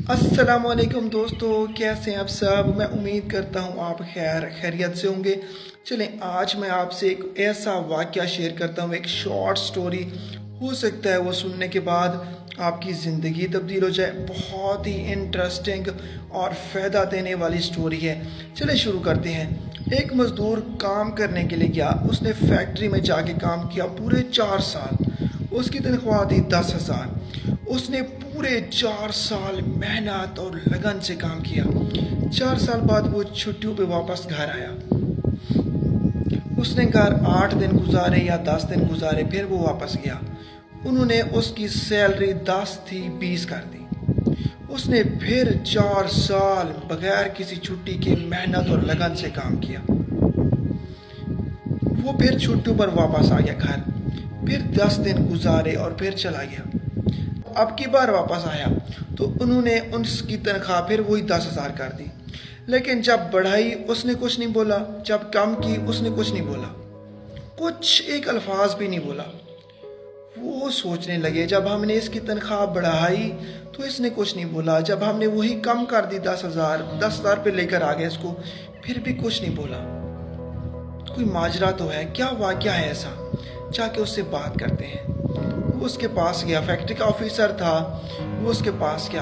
अस्सलामुअलैकुम दोस्तों, कैसे हैं आप सब। मैं उम्मीद करता हूँ आप खैरियत से होंगे। चलें, आज मैं आपसे एक ऐसा वाक़या शेयर करता हूँ, एक शॉर्ट स्टोरी। हो सकता है वो सुनने के बाद आपकी ज़िंदगी तब्दील हो जाए। बहुत ही इंटरेस्टिंग और फ़ायदा देने वाली स्टोरी है। चलें शुरू करते हैं। एक मज़दूर काम करने के लिए गया। उसने फैक्ट्री में जाके काम किया पूरे 4 साल। उसकी तनख्वाह थी 10,000। उसने पूरे 4 साल मेहनत और लगन से काम किया। 4 साल बाद वो छुट्टियों पे वापस घर आया। उसने घर 8 दिन गुजारे या 10 दिन गुजारे, फिर वो वापस गया। उन्होंने उसकी सैलरी 10 थी 20 कर दी। उसने फिर 4 साल बगैर किसी छुट्टी के मेहनत और लगन से काम किया। वो फिर छुट्टियों पर वापस आ गया घर। फिर 10 दिन गुजारे और फिर चला गया। अब की बार वापस आया तो उन्होंने उसकी तनख्वाह फिर वही 10,000 कर दी। लेकिन जब बढ़ाई उसने कुछ नहीं बोला, जब कम की उसने कुछ नहीं बोला, कुछ एक अल्फाज भी नहीं बोला। वो सोचने लगे, जब हमने इसकी तनख्वाह बढ़ाई तो इसने कुछ नहीं बोला, जब हमने वही कम कर दी 10,000 पे लेकर आ गए इसको, फिर भी कुछ नहीं बोला। कोई माजरा तो है, क्या वाक़या है ऐसा। जाके उससे बात करते हैं। वो उसके पास गया, फैक्ट्री का ऑफिसर था। वो उसके पास गया,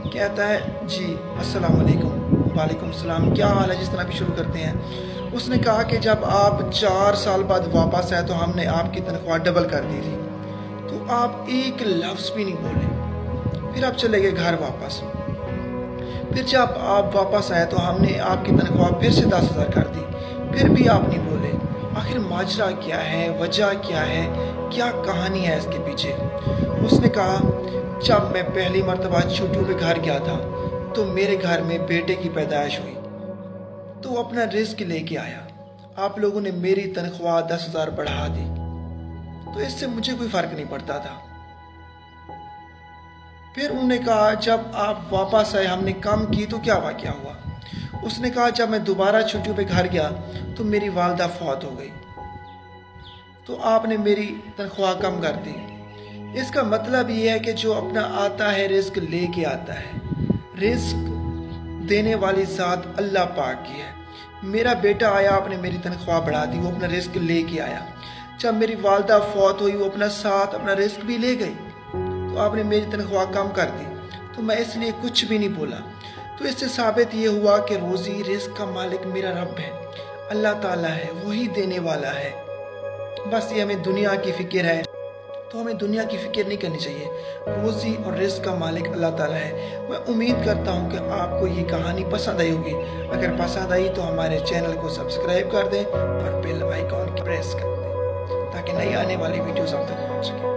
कहता है जी अस्सलाम वालेकुम। वालेकुम सलाम, क्या हाल है। जिस तरह भी शुरू करते हैं। उसने कहा कि जब आप 4 साल बाद वापस आए तो हमने आपकी तनख्वाह डबल कर दी थी, तो आप एक लफ्ज़ भी नहीं बोले। फिर आप चले गए घर वापस। फिर जब आप वापस आए तो हमने आपकी तनख्वाह फिर से 10,000 कर दी, फिर भी आप नहीं बोले। आखिर माजरा क्या है, वजह क्या है, क्या कहानी है इसके पीछे। उसने कहा, जब मैं पहली मर्तबा छुट्टियों पे घर गया था तो मेरे घर में बेटे की पैदाइश हुई, तो वो अपना रिस्क लेके आया। आप लोगों ने मेरी तनख्वाह 10,000 बढ़ा दी, तो इससे मुझे कोई फ़र्क नहीं पड़ता था। फिर उन्होंने कहा, जब आप वापस आए हमने कम की तो क्या वाक़या हुआ। उसने कहा, जब मैं दोबारा छुट्टियों पे घर गया तो मेरी वालदा फौत हो गई, तो आपने मेरी तनख्वाह कम कर दी। इसका मतलब ये है कि जो अपना आता है रिस्क लेके आता है। रिस्क देने वाली ज़ात अल्लाह पाक की है। मेरा बेटा आया, आपने मेरी तनख्वाह बढ़ा दी, वो अपना रिस्क लेके आया। जब मेरी वालदा फौत हुई, वो अपना साथ अपना रिस्क भी ले गई, तो आपने मेरी तनख्वाह कम कर दी, तो मैं इसलिए कुछ भी नहीं बोला। तो इससे साबित ये हुआ कि रोज़ी रिस्क का मालिक मेरा रब है, अल्लाह ताला है, वही देने वाला है। बस ये हमें दुनिया की फ़िक्र है, तो हमें दुनिया की फ़िक्र नहीं करनी चाहिए। रोज़ी और रिस्क का मालिक अल्लाह ताला है। मैं उम्मीद करता हूँ कि आपको ये कहानी पसंद आई होगी। अगर पसंद आई तो हमारे चैनल को सब्सक्राइब कर दें और बेल आइकॉन प्रेस कर दें, ताकि नई आने वाली वीडियोज़ आप तक पहुँच सकें।